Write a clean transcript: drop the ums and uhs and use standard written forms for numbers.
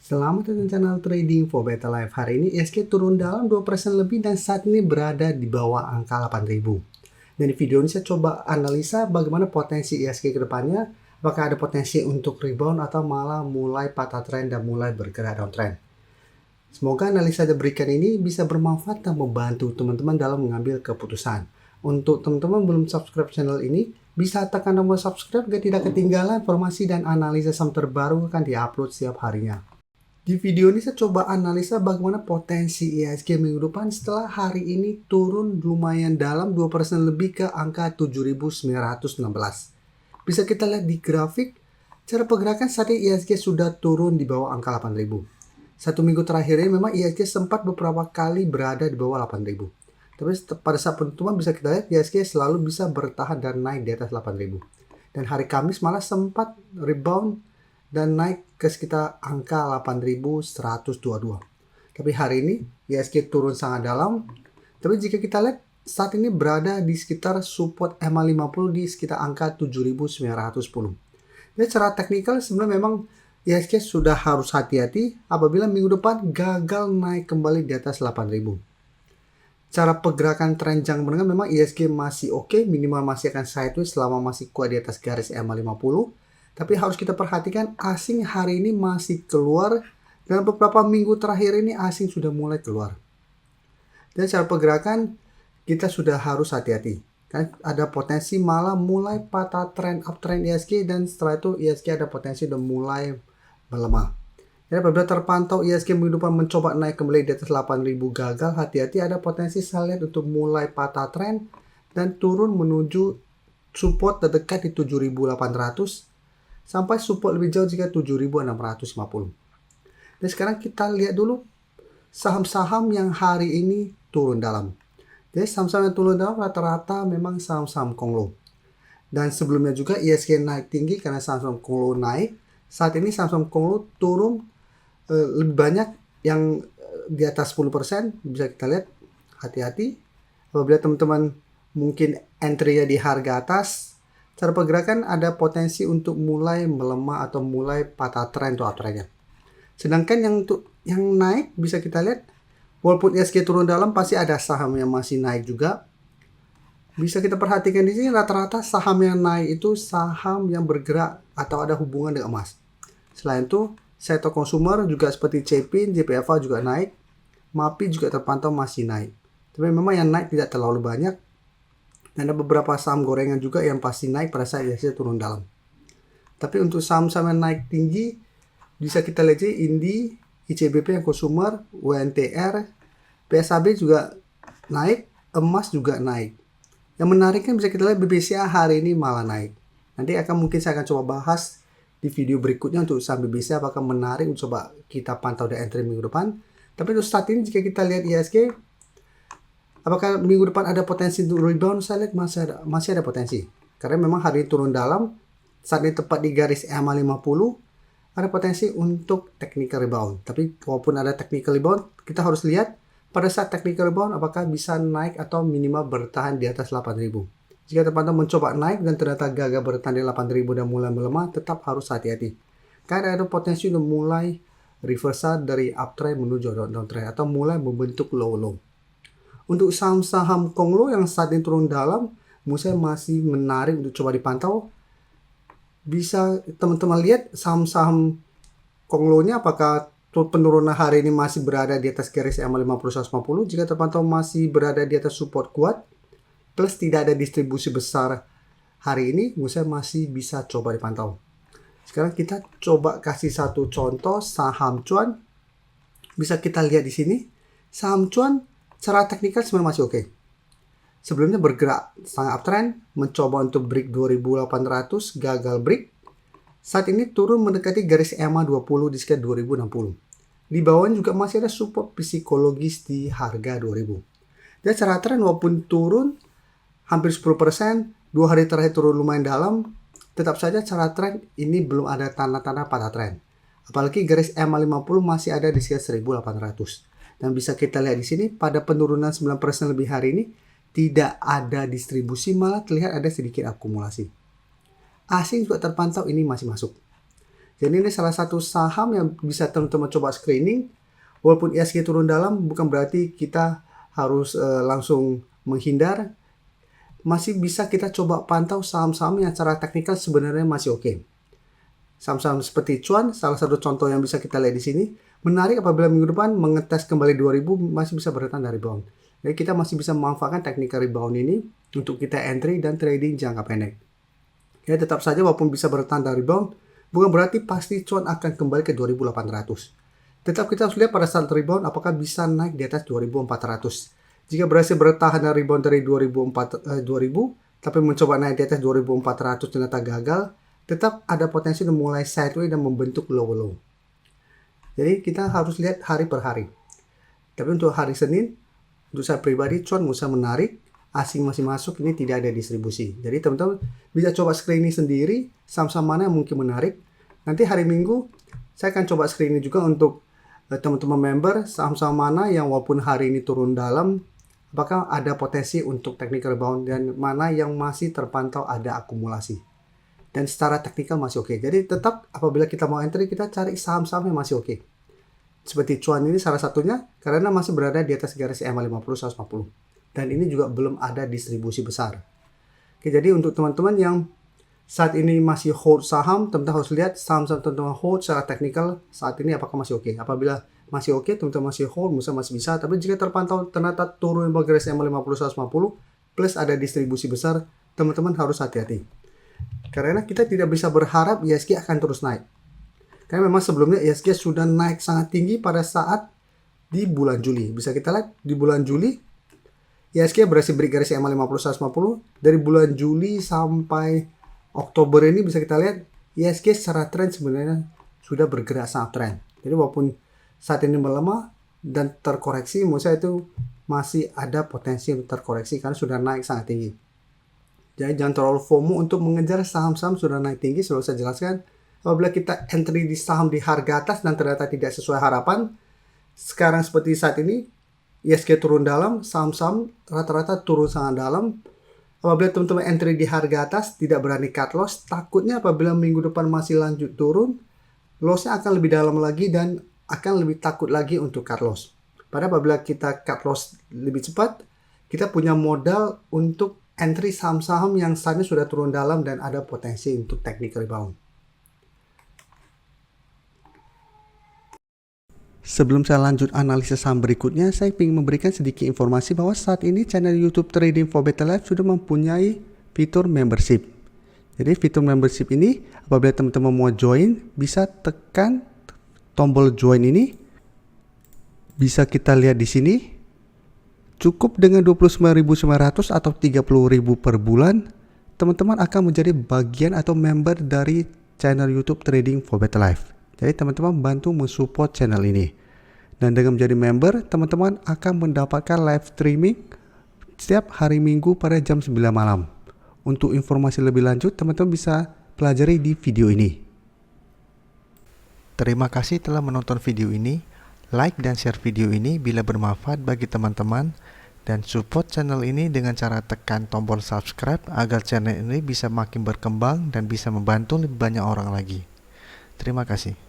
Selamat datang channel Trading for Better Life. Hari ini ISG turun dalam 2% lebih dan saat ini berada di bawah angka 8.000. Dan di video ini saya coba analisa bagaimana potensi ISG ke depannya. Apakah ada potensi untuk rebound atau malah mulai patah tren dan mulai bergerak downtrend. Semoga analisa yang diberikan ini bisa bermanfaat dan membantu teman-teman dalam mengambil keputusan. Untuk teman-teman belum subscribe channel ini, bisa tekan tombol subscribe agar tidak ketinggalan informasi dan analisa saham terbaru akan diupload setiap harinya. Di video ini saya coba analisa bagaimana potensi IHSG minggu depan setelah hari ini turun lumayan dalam 2% lebih ke angka 7.916. Bisa kita lihat di grafik, cara pergerakan saat ini IHSG sudah turun di bawah angka 8.000. Satu minggu terakhir ini memang IHSG sempat beberapa kali berada di bawah 8.000. Tapi pada saat penutupan bisa kita lihat IHSG selalu bisa bertahan dan naik di atas 8.000. Dan hari Kamis malah sempat rebound dan naik ke sekitar angka 8.122. Tapi hari ini IHSG turun sangat dalam. Tapi jika kita lihat saat ini berada di sekitar support MA50 di sekitar angka 7.910. Jadi secara teknikal sebenarnya memang IHSG sudah harus hati-hati apabila minggu depan gagal naik kembali di atas 8.000. Cara pergerakan tren jangka menengah memang IHSG masih oke, minimal masih akan sideways selama masih kuat di atas garis MA50. Tapi harus kita perhatikan asing hari ini masih keluar dan beberapa minggu terakhir ini asing sudah mulai keluar. Dan cara pergerakan kita sudah harus hati-hati. Kan ada potensi malah mulai patah tren uptrend IHSG dan setelah itu IHSG ada potensi sudah mulai melemah. Jadi apabila terpantau IHSG minggu depan mencoba naik kembali di atas 8.000 gagal, hati-hati ada potensi saya lihat untuk mulai patah tren dan turun menuju support terdekat di 7.800 sampai support lebih jauh jika 7.650. Dan sekarang kita lihat dulu saham-saham yang hari ini turun dalam. Jadi saham-saham yang turun dalam rata-rata memang saham-saham Konglo. Dan sebelumnya juga IHSG naik tinggi karena saham-saham Konglo naik. Saat ini saham-saham Konglo turun lebih banyak yang di atas 10%. Bisa kita lihat, hati-hati. Apabila teman-teman mungkin entry-nya di harga atas, cara pergerakan ada potensi untuk mulai melemah atau mulai patah tren atau uptrendnya. Sedangkan yang naik bisa kita lihat, walaupun IHSG turun dalam pasti ada saham yang masih naik juga. Bisa kita perhatikan di sini rata-rata saham yang naik itu saham yang bergerak atau ada hubungan dengan emas. Selain itu, sektor konsumer juga seperti CPIN, JPFA juga naik, MAPI juga terpantau masih naik. Tapi memang yang naik tidak terlalu banyak. Dan ada beberapa saham gorengan juga yang pasti naik pada saat IHSG turun dalam. Tapi untuk saham-saham yang naik tinggi, bisa kita lihat Indi, ICBP yang konsumer, WNTR, PSAB juga naik, emas juga naik. Yang menariknya bisa kita lihat BBCA hari ini malah naik. Nanti mungkin saya akan coba bahas di video berikutnya untuk saham BBCA apakah menarik untuk coba kita pantau di entry minggu depan. Tapi untuk saat ini jika kita lihat IHSG, apakah minggu depan ada potensi untuk rebound? Saya lihat masih ada potensi. Karena memang hari ini turun dalam, saat ini tepat di garis MA50, ada potensi untuk technical rebound. Tapi walaupun ada technical rebound, kita harus lihat pada saat technical rebound apakah bisa naik atau minimal bertahan di atas 8.000. Jika terpantau mencoba naik dan ternyata gagal bertahan di 8.000 dan mulai melemah, tetap harus hati-hati. Karena ada potensi untuk mulai reversal dari uptrend menuju downtrend atau mulai membentuk low. Untuk saham-saham Konglo yang saat ini turun dalam, menurut saya masih menarik untuk coba dipantau. Bisa teman-teman lihat saham-saham Konglo-nya apakah penurunan hari ini masih berada di atas garis MA50 150. Jika terpantau masih berada di atas support kuat, plus tidak ada distribusi besar hari ini, menurut saya masih bisa coba dipantau. Sekarang kita coba kasih satu contoh saham cuan. Bisa kita lihat di sini, saham cuan secara teknikal sebenarnya masih oke. Sebelumnya bergerak sangat uptrend, mencoba untuk break 2.800, gagal break. Saat ini turun mendekati garis MA20 di sekitar 2060. Di bawahnya juga masih ada support psikologis di harga 2000. Dan secara tren walaupun turun hampir 10%, 2 hari terakhir turun lumayan dalam, tetap saja secara tren ini belum ada tanda-tanda patah tren. Apalagi garis MA50 masih ada di sekitar 1800. Dan bisa kita lihat di sini pada penurunan 9% lebih hari ini tidak ada distribusi, malah terlihat ada sedikit akumulasi. Asing juga terpantau ini masih masuk. Jadi ini salah satu saham yang bisa teman-teman coba screening. Walaupun IHSG turun dalam, bukan berarti kita harus langsung menghindar. Masih bisa kita coba pantau saham-saham yang secara teknikal sebenarnya masih oke. Saham-saham seperti Cuan, salah satu contoh yang bisa kita lihat di sini, menarik apabila minggu depan mengetes kembali 2000 masih bisa bertahan dari rebound. Jadi kita masih bisa memanfaatkan technical rebound ini untuk kita entry dan trading jangka pendek. Ya, tetap saja walaupun bisa bertahan dari rebound, bukan berarti pasti Cuan akan kembali ke 2800. Tetap kita harus lihat pada saat rebound apakah bisa naik di atas 2400. Jika berhasil bertahan dari rebound dari 2000 tapi mencoba naik di atas 2400 ternyata gagal, tetap ada potensi untuk mulai sideways dan membentuk low. Jadi kita harus lihat hari per hari. Tapi untuk hari Senin, untuk saya pribadi, Cuan bisa menarik, asing masih masuk, ini tidak ada distribusi. Jadi teman-teman bisa coba screening sendiri, saham-saham mana yang mungkin menarik. Nanti hari Minggu, saya akan coba screening juga untuk teman-teman member, saham-saham mana yang walaupun hari ini turun dalam, apakah ada potensi untuk technical rebound, dan mana yang masih terpantau ada akumulasi. Dan secara teknikal masih oke. Jadi tetap apabila kita mau entry, kita cari saham-saham yang masih oke. Seperti Cuan ini salah satunya karena masih berada di atas garis EMA 50 150. Dan ini juga belum ada distribusi besar. Oke, jadi untuk teman-teman yang saat ini masih hold saham, teman-teman harus lihat saham-saham teman-teman hold secara teknikal saat ini apakah masih oke. Apabila masih oke, teman-teman masih hold, masih bisa. Tapi jika terpantau ternyata turun di garis EMA 50 150 plus ada distribusi besar, teman-teman harus hati-hati. Karena kita tidak bisa berharap IHSG akan terus naik. Karena memang sebelumnya IHSG sudah naik sangat tinggi pada saat di bulan Juli. Bisa kita lihat di bulan Juli IHSG berhasil break garis EMA 50 150. Dari bulan Juli sampai Oktober ini bisa kita lihat IHSG secara tren sebenarnya sudah bergerak sangat tren. Jadi walaupun saat ini melemah dan terkoreksi, menurut saya itu masih ada potensi untuk terkoreksi karena sudah naik sangat tinggi. Jadi jangan terlalu FOMO untuk mengejar saham-saham sudah naik tinggi. Selalu saya jelaskan, apabila kita entry di saham di harga atas dan ternyata tidak sesuai harapan, sekarang seperti saat ini, IHSG turun dalam, saham-saham rata-rata turun sangat dalam. Apabila teman-teman entry di harga atas, tidak berani cut loss, takutnya apabila minggu depan masih lanjut turun, lossnya akan lebih dalam lagi dan akan lebih takut lagi untuk cut loss. Padahal apabila kita cut loss lebih cepat, kita punya modal untuk entry saham-saham yang saat ini sudah turun dalam dan ada potensi untuk technical rebound. Sebelum saya lanjut analisis saham berikutnya, saya ingin memberikan sedikit informasi bahwa saat ini channel YouTube Trading for Better Life sudah mempunyai fitur membership. Jadi fitur membership ini apabila teman-teman mau join, bisa tekan tombol join ini. Bisa kita lihat di sini. Cukup dengan 29.900 atau 30.000 per bulan, teman-teman akan menjadi bagian atau member dari channel YouTube Trading for Better Life. Jadi teman-teman bantu mensupport channel ini. Dan dengan menjadi member, teman-teman akan mendapatkan live streaming setiap hari Minggu pada jam 9 malam. Untuk informasi lebih lanjut, teman-teman bisa pelajari di video ini. Terima kasih telah menonton video ini. Like dan share video ini bila bermanfaat bagi teman-teman, dan support channel ini dengan cara tekan tombol subscribe agar channel ini bisa makin berkembang dan bisa membantu lebih banyak orang lagi. Terima kasih.